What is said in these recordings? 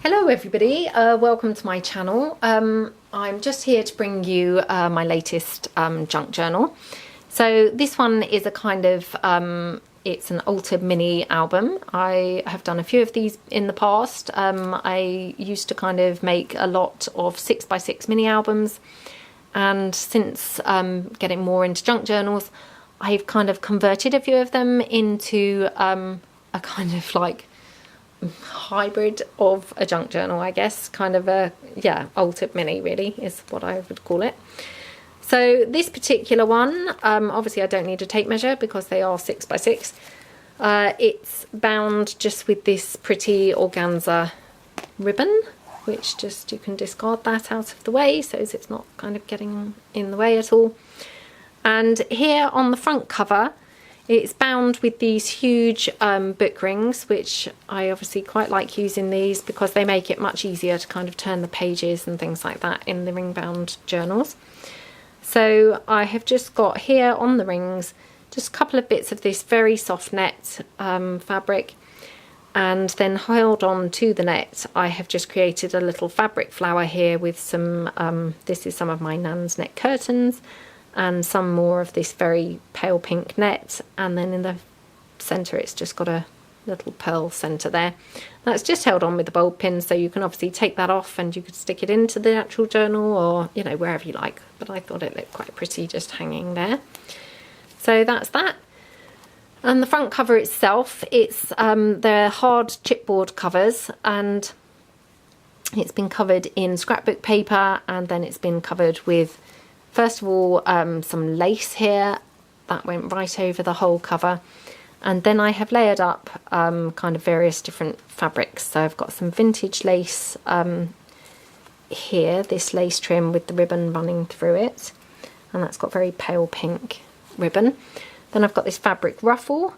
Hello everybody, welcome to my channel. I'm just here to bring you my latest junk journal. So this one is a kind of, it's an altered mini album. I have done a few of these in the past. I used to kind of make a lot of 6x6 mini albums, and since getting more into junk journals, I've kind of converted a few of them into a kind of like hybrid of a junk journal, I guess. Kind of a, yeah, altered mini really is what I would call it. So this particular one, obviously I don't need a tape measure because they are 6x6. It's bound just with this pretty organza ribbon, which just, you can discard that out of the way so it's not kind of getting in the way at all. And here on the front cover, it's bound with these huge book rings, which I obviously quite like using these because they make it much easier to kind of turn the pages and things like that in the ring bound journals. So I have just got here on the rings just a couple of bits of this very soft net fabric, and then held on to the net I have just created a little fabric flower here with some, this is some of my Nan's net curtains, and some more of this very pale pink net, and then in the centre it's just got a little pearl centre there. That's just held on with the bulb pin, so you can obviously take that off and you could stick it into the actual journal, or you know, wherever you like, but I thought it looked quite pretty just hanging there. So that's that. And the front cover itself, it's they're hard chipboard covers, and it's been covered in scrapbook paper, and then it's been covered with, first of all, some lace here that went right over the whole cover, and then I have layered up kind of various different fabrics. So I've got some vintage lace here, this lace trim with the ribbon running through it, and that's got very pale pink ribbon. Then I've got this fabric ruffle,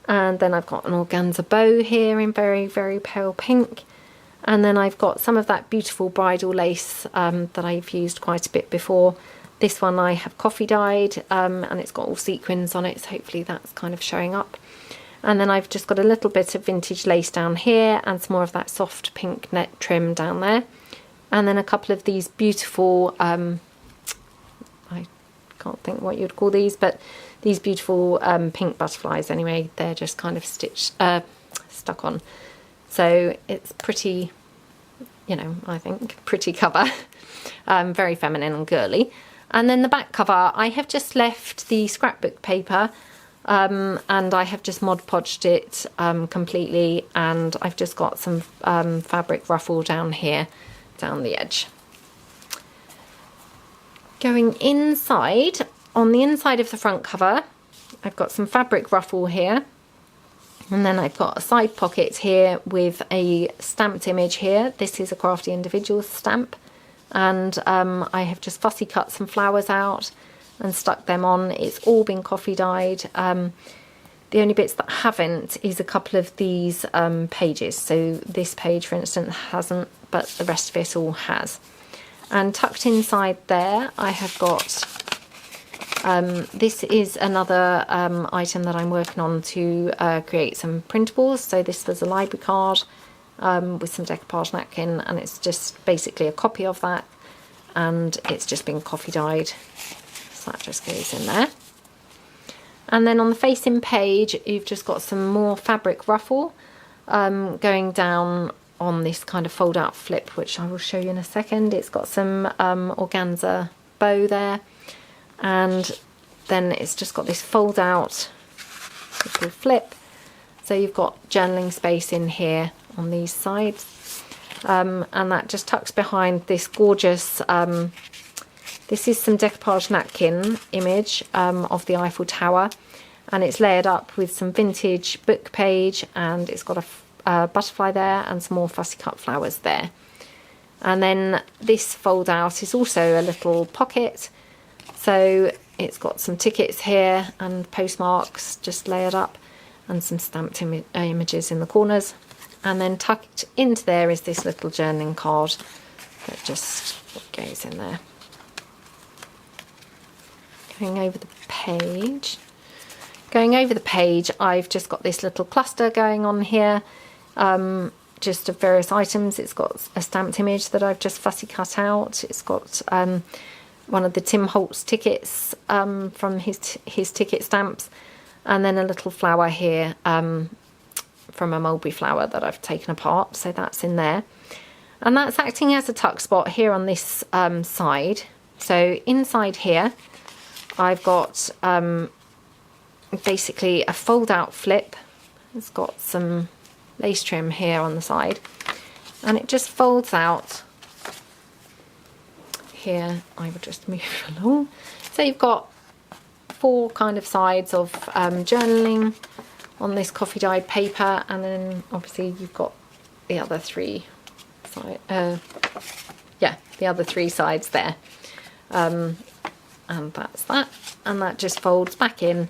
and then I've got an organza bow here in very, very pale pink. And then I've got some of that beautiful bridal lace that I've used quite a bit before. This one I have coffee dyed, and it's got all sequins on it, so hopefully that's kind of showing up. And then I've just got a little bit of vintage lace down here, and some more of that soft pink net trim down there. And then a couple of these beautiful, I can't think what you'd call these, but these beautiful pink butterflies anyway. They're just kind of stitched, stuck on. So it's pretty, you know, I think, pretty cover. Very feminine and girly. And then the back cover, I have just left the scrapbook paper, and I have just Mod Podged it completely, and I've just got some fabric ruffle down here, down the edge. Going inside, on the inside of the front cover, I've got some fabric ruffle here, and then I've got a side pocket here with a stamped image here. This is a Crafty Individuals stamp. And I have just fussy cut some flowers out and stuck them on. It's all been coffee dyed. The only bits that haven't is a couple of these pages. So this page, for instance, hasn't, but the rest of it all has. And tucked inside there, I have got, this is another item that I'm working on to create some printables. So this was a library card with some decoupage napkin, and it's just basically a copy of that, and it's just been coffee dyed, so that just goes in there. And then on the facing page you've just got some more fabric ruffle going down on this kind of fold out flip, which I will show you in a second. It's got some organza bow there, and then it's just got this fold out little flip, so you've got journaling space in here on these sides, and that just tucks behind this gorgeous, this is some decoupage napkin image of the Eiffel Tower, and it's layered up with some vintage book page, and it's got a butterfly there and some more fussy cut flowers there. And then this fold out is also a little pocket, so it's got some tickets here and postmarks just layered up, and some stamped images in the corners. And then tucked into there is this little journaling card that just goes in there. Going over the page, I've just got this little cluster going on here. just of various items. It's got a stamped image that I've just fussy cut out. It's got one of the Tim Holtz tickets from his ticket stamps, and then a little flower here from a mulberry flower that I've taken apart, so that's in there. And that's acting as a tuck spot here on this side. So inside here I've got basically a fold out flip. It's got some lace trim here on the side, and it just folds out here. I will just move along. So you've got 4 kind of sides of journaling on this coffee dyed paper, and then obviously you've got the other 3 the other 3 sides there, and that's that, and that just folds back in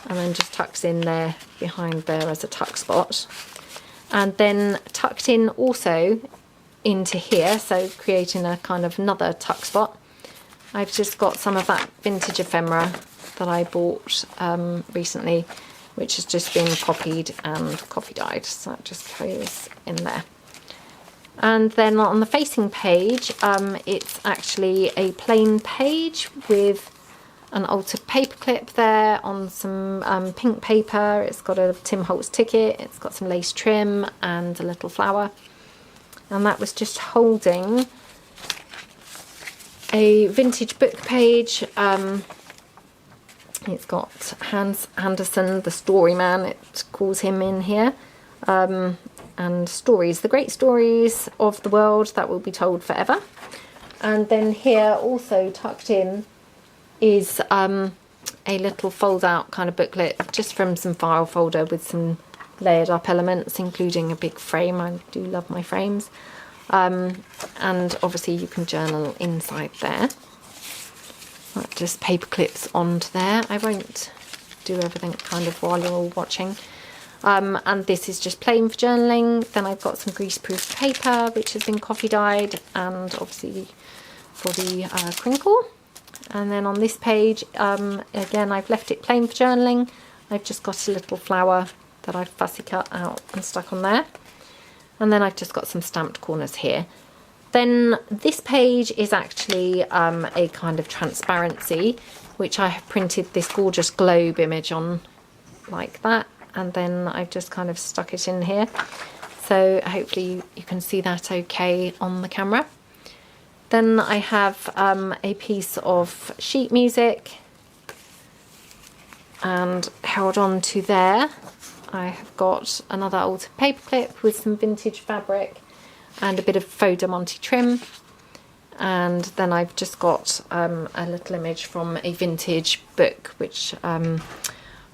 and then just tucks in there behind there as a tuck spot. And then tucked in also into here, so creating a kind of another tuck spot, I've just got some of that vintage ephemera that I bought recently, which has just been copied and coffee dyed, so that just goes in there. And then on the facing page, it's actually a plain page with an altered paper clip there on some pink paper. It's got a Tim Holtz ticket, it's got some lace trim and a little flower. And that was just holding a vintage book page. It's got Hans Andersen, the story man, it calls him in here. And stories, the great stories of the world that will be told forever. And then here also tucked in is a little fold out kind of booklet just from some file folder with some layered up elements, including a big frame. I do love my frames. And obviously you can journal inside there. That just paper clips onto there. I won't do everything kind of while you're all watching. And this is just plain for journaling. Then I've got some greaseproof paper which has been coffee dyed, and obviously for the crinkle. And then on this page, again, I've left it plain for journaling. I've just got a little flower that I've fussy cut out and stuck on there. And then I've just got some stamped corners here. Then this page is actually a kind of transparency, which I have printed this gorgeous globe image on like that. And then I've just kind of stuck it in here. So hopefully you can see that okay on the camera. Then I have a piece of sheet music, and held on to there I have got another old paper clip with some vintage fabric and a bit of faux diamante trim. And then I've just got a little image from a vintage book, which I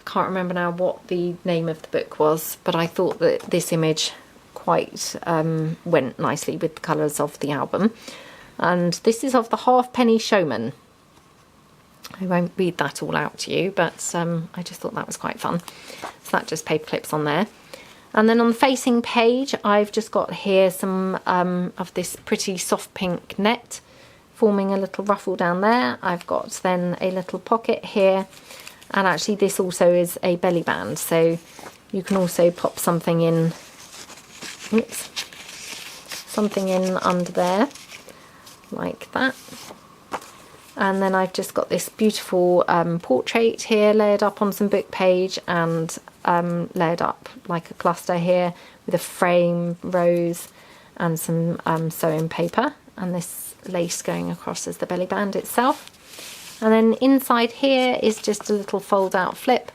can't remember now what the name of the book was, but I thought that this image quite went nicely with the colours of the album. And this is of the Halfpenny Showman. I won't read that all out to you, but I just thought that was quite fun. So that just paper clips on there. And then on the facing page, I've just got here some of this pretty soft pink net, forming a little ruffle down there. I've got then a little pocket here, and actually this also is a belly band, so you can also pop something in, oops, something in under there, like that. And then I've just got this beautiful portrait here layered up on some book page, and layered up like a cluster here with a frame, rose, and some sewing paper, and this lace going across as the belly band itself. And then inside here is just a little fold out flip,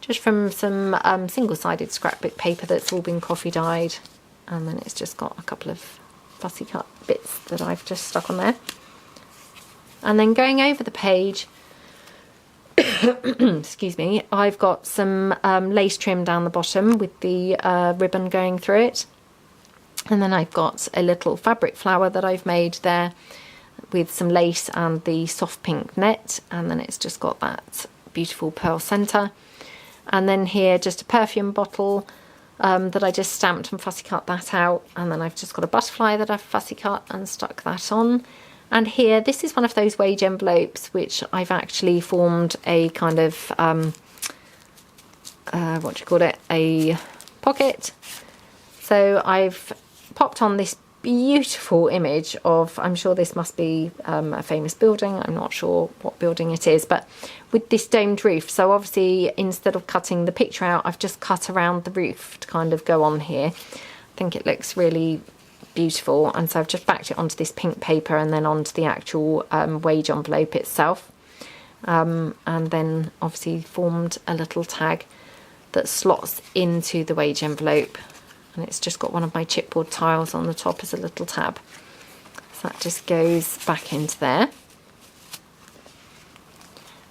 just from some single-sided scrapbook paper that's all been coffee dyed, and then it's just got a couple of fussy cut bits that I've just stuck on there. And then going over the page, excuse me, I've got some lace trim down the bottom with the ribbon going through it. And then I've got a little fabric flower that I've made there with some lace and the soft pink net. And then it's just got that beautiful pearl centre. And then here, just a perfume bottle that I just stamped and fussy cut that out. And then I've just got a butterfly that I've fussy cut and stuck that on. And here, this is one of those wage envelopes which I've actually formed a kind of, what do you call it, a pocket. So I've popped on this beautiful image of, I'm sure this must be a famous building, I'm not sure what building it is, but with this domed roof. So obviously instead of cutting the picture out, I've just cut around the roof to kind of go on here. I think it looks really beautiful, and so I've just backed it onto this pink paper and then onto the actual wage envelope itself, and then obviously formed a little tag that slots into the wage envelope. And it's just got one of my chipboard tiles on the top as a little tab. So that just goes back into there.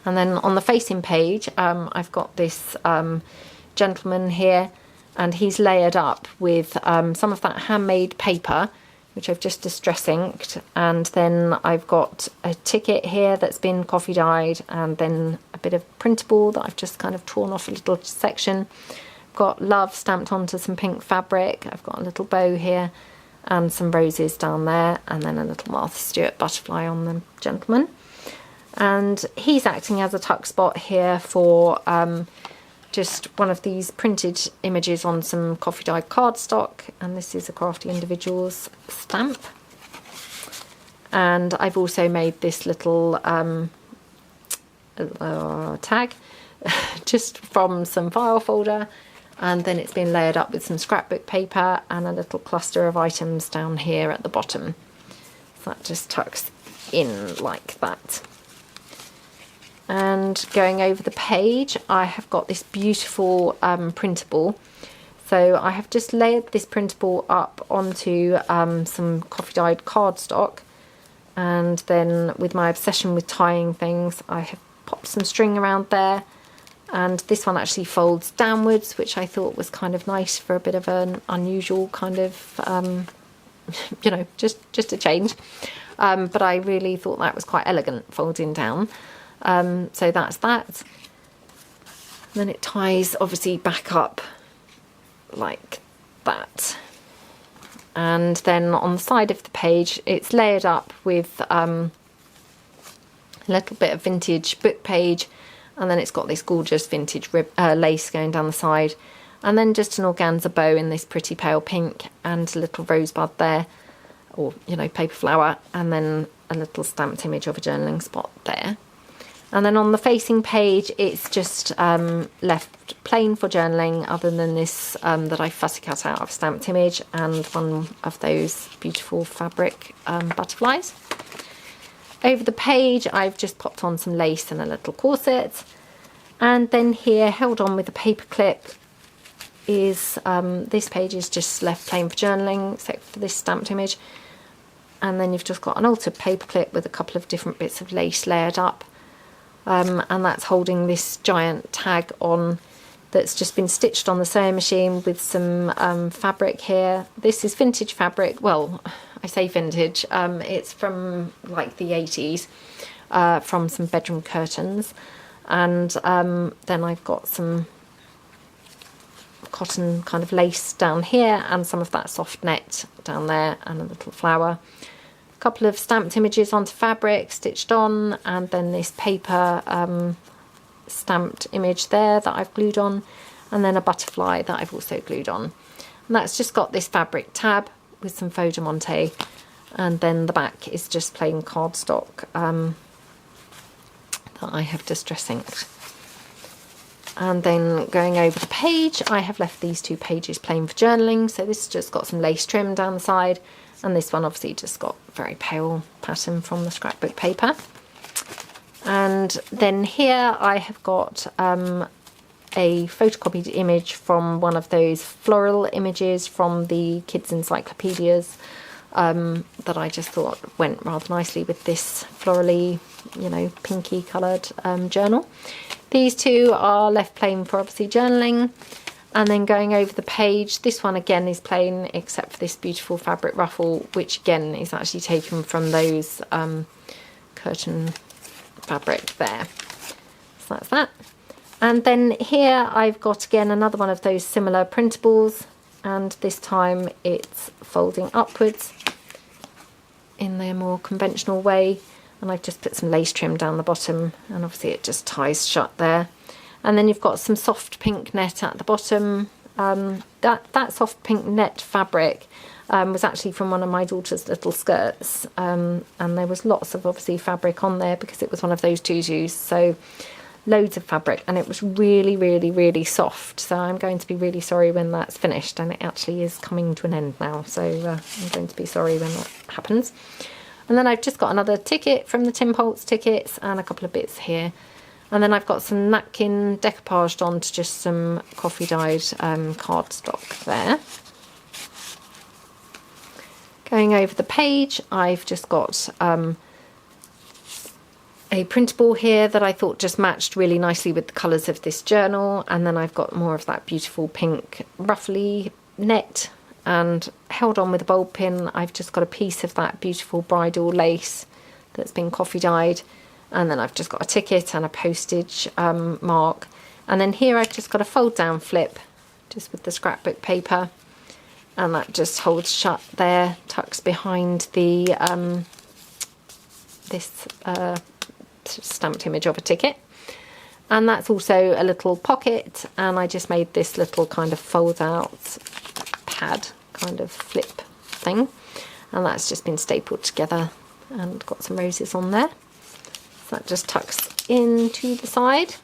And then on the facing page, I've got this gentleman here, and he's layered up with some of that handmade paper, which I've just distress inked. And then I've got a ticket here that's been coffee dyed, and then a bit of printable that I've just kind of torn off a little section. Got love stamped onto some pink fabric. I've got a little bow here and some roses down there, and then a little Martha Stewart butterfly on the gentleman. And he's acting as a tuck spot here for just one of these printed images on some coffee dyed cardstock, and this is a Crafty Individuals stamp. And I've also made this little tag just from some file folder, and then it's been layered up with some scrapbook paper and a little cluster of items down here at the bottom. So that just tucks in like that. And going over the page, I have got this beautiful printable. So I have just layered this printable up onto some coffee dyed cardstock, and then with my obsession with tying things, I have popped some string around there. And this one actually folds downwards, which I thought was kind of nice for a bit of an unusual kind of, you know, just a change. But I really thought that was quite elegant, folding down. So that's that. And then it ties obviously back up like that. And then on the side of the page, it's layered up with a little bit of vintage book page. And then it's got this gorgeous vintage lace going down the side. And then just an organza bow in this pretty pale pink, and a little rosebud there, or, you know, paper flower. And then a little stamped image of a journaling spot there. And then on the facing page, it's just left plain for journaling, other than this that I fussy cut out of a stamped image, and one of those beautiful fabric butterflies. Over the page, I've just popped on some lace and a little corset. And then here, held on with a paper clip, is this page is just left plain for journaling, except for this stamped image. And then you've just got an altered paper clip with a couple of different bits of lace layered up. And that's holding this giant tag on that's just been stitched on the sewing machine with some fabric here. This is vintage fabric. Well, I say vintage, it's from like the 80s, from some bedroom curtains. And then I've got some cotton kind of lace down here, and some of that soft net down there, and a little flower. A couple of stamped images onto fabric stitched on, and then this paper stamped image there that I've glued on, and then a butterfly that I've also glued on. And that's just got this fabric tab with some faux de monte, and then the back is just plain cardstock that I have distress inked. And then going over the page, I have left these two pages plain for journaling. So this has just got some lace trim down the side, and this one obviously just got very pale pattern from the scrapbook paper. And then here I have got a photocopied image from one of those floral images from the kids' encyclopedias that I just thought went rather nicely with this florally, you know, pinky coloured journal. These two are left plain for obviously journaling. And then going over the page, this one again is plain except for this beautiful fabric ruffle, which again is actually taken from those curtain fabric there. So that's that. And then here I've got again another one of those similar printables, and this time it's folding upwards in their more conventional way, and I've just put some lace trim down the bottom, and obviously it just ties shut there. And then you've got some soft pink net at the bottom, That soft pink net fabric was actually from one of my daughter's little skirts, and there was lots of obviously fabric on there because it was one of those tutus, so loads of fabric, and it was really, really, really soft. So I'm going to be really sorry when that's finished, and it actually is coming to an end now, so I'm going to be sorry when that happens. And then I've just got another ticket from the Tim Holtz tickets and a couple of bits here. And then I've got some napkin decoupaged onto just some coffee dyed cardstock there. Going over the page, I've just got a printable here that I thought just matched really nicely with the colours of this journal. And then I've got more of that beautiful pink ruffly net, and held on with a bulb pin, I've just got a piece of that beautiful bridal lace that's been coffee dyed. And then I've just got a ticket and a postage mark. And then here I've just got a fold down flip, just with the scrapbook paper. And that just holds shut there, tucks behind the this stamped image of a ticket. And that's also a little pocket, and I just made this little kind of fold out pad kind of flip thing, and that's just been stapled together and got some roses on there. So that just tucks into the side.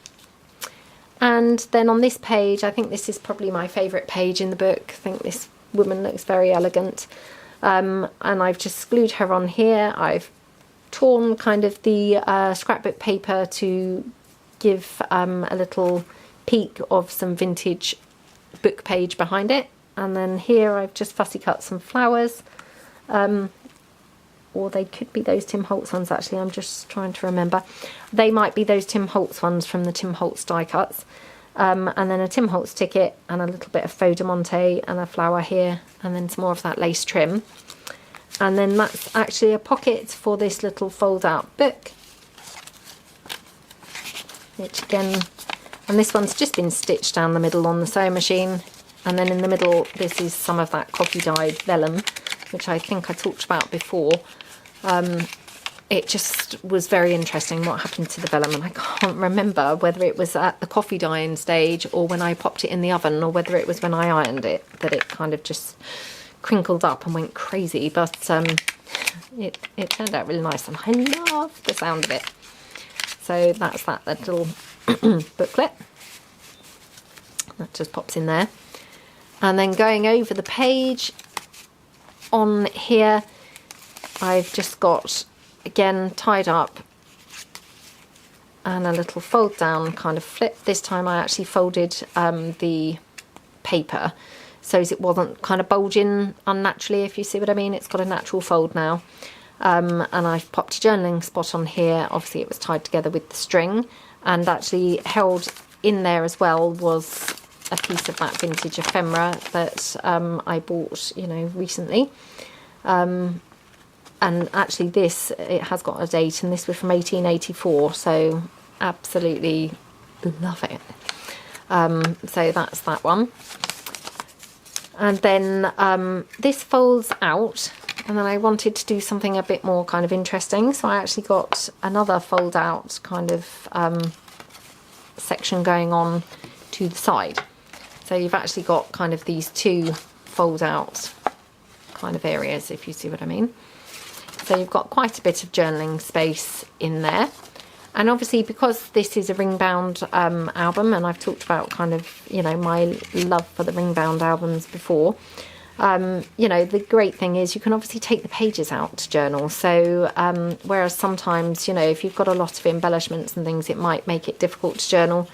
And then on this page, I think this is probably my favourite page in the book. I think this woman looks very elegant, and I've just glued her on here. I've torn kind of the scrapbook paper to give a little peek of some vintage book page behind it. And then here I've just fussy cut some flowers, or they could be those Tim Holtz ones actually, I'm just trying to remember. They might be those Tim Holtz ones from the Tim Holtz die cuts. And then a Tim Holtz ticket and a little bit of faux de monte and a flower here, and then some more of that lace trim. And then that's actually a pocket for this little fold out book, which again, and this one's just been stitched down the middle on the sewing machine. And then in the middle, this is some of that coffee dyed vellum, which I think I talked about before. It just was very interesting what happened to the vellum, and I can't remember whether it was at the coffee dyeing stage or when I popped it in the oven, or whether it was when I ironed it that it kind of just crinkled up and went crazy. But it turned out really nice, and I love the sound of it. So that's that little booklet that just pops in there. And then going over the page on here, I've just got, again, tied up and a little fold down kind of flip. This time I actually folded the paper so as it wasn't kind of bulging unnaturally, if you see what I mean. It's got a natural fold now. And I've popped a journaling spot on here. Obviously it was tied together with the string, and actually held in there as well was a piece of that vintage ephemera that I bought, you know, recently. And actually this, it has got a date, and this was from 1884, so absolutely love it. So that's that one. And then this folds out, and then I wanted to do something a bit more kind of interesting, so I actually got another fold out kind of section going on to the side. So you've actually got kind of these two fold out kind of areas, if you see what I mean. So you've got quite a bit of journaling space in there. And obviously, because this is a ring bound album, and I've talked about kind of, you know, my love for the ring bound albums before, you know, the great thing is you can obviously take the pages out to journal. So whereas sometimes, you know, if you've got a lot of embellishments and things, it might make it difficult to journal.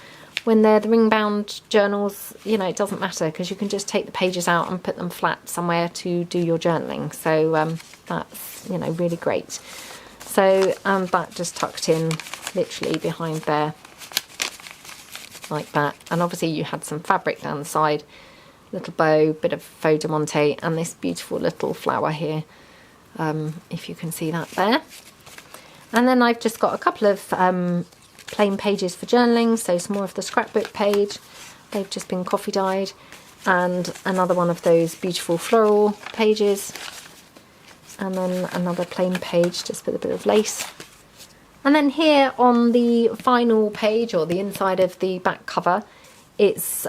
When they're the ring bound journals, you know, it doesn't matter, because you can just take the pages out and put them flat somewhere to do your journaling. So that's, you know, really great. So that just tucked in literally behind there like that. And obviously you had some fabric down the side, little bow, bit of faux de monte, and this beautiful little flower here, if you can see that there. And then I've just got a couple of plain pages for journaling, so some more of the scrapbook page, they've just been coffee dyed, and another one of those beautiful floral pages, and then another plain page just with a bit of lace. And then here on the final page, or the inside of the back cover, it's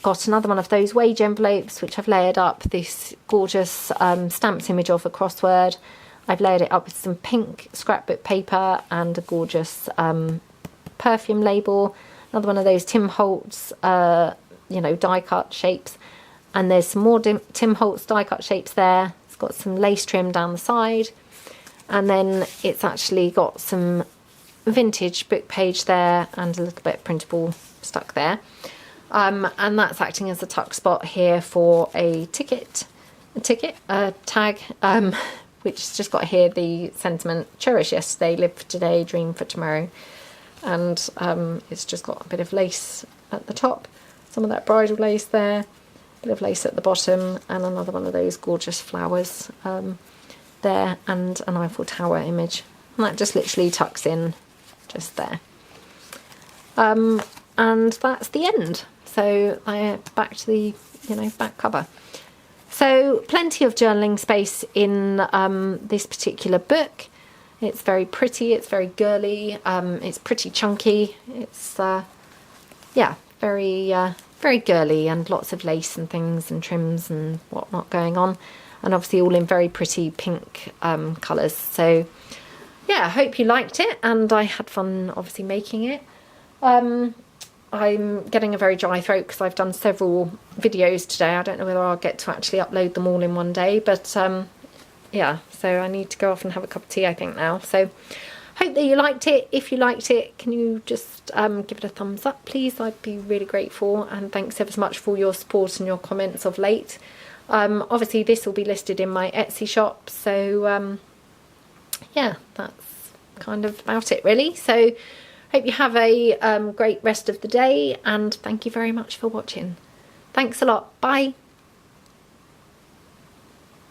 got another one of those wage envelopes, which I've layered up this gorgeous stamped image of a crossword. I've layered it up with some pink scrapbook paper and a gorgeous perfume label. Another one of those Tim Holtz, you know, die cut shapes. And there's some more Tim Holtz die cut shapes there. It's got some lace trim down the side. And then it's actually got some vintage book page there and a little bit of printable stuck there. And that's acting as a tuck spot here for a tag, which has just got here the sentiment, cherish yesterday, live for today, dream for tomorrow. And it's just got a bit of lace at the top, some of that bridal lace there, a bit of lace at the bottom, and another one of those gorgeous flowers there, and an Eiffel Tower image. And that just literally tucks in just there. And that's the end. So back to the, you know, back cover. So plenty of journaling space in this particular book. It's very pretty, it's very girly, it's pretty chunky. It's, yeah, very girly, and lots of lace and things and trims and whatnot going on. And obviously all in very pretty pink colours. So yeah, I hope you liked it, and I had fun obviously making it. I'm getting a very dry throat because I've done several videos today. I don't know whether I'll get to actually upload them all in one day, but yeah, so I need to go off and have a cup of tea, I think, now. So hope that you liked it. If you liked it, can you just give it a thumbs up, please? I'd be really grateful, and thanks ever so much for your support and your comments of late. Obviously this will be listed in my Etsy shop, so yeah, that's kind of about it really. So hope you have a great rest of the day, and thank you very much for watching. Thanks a lot. Bye.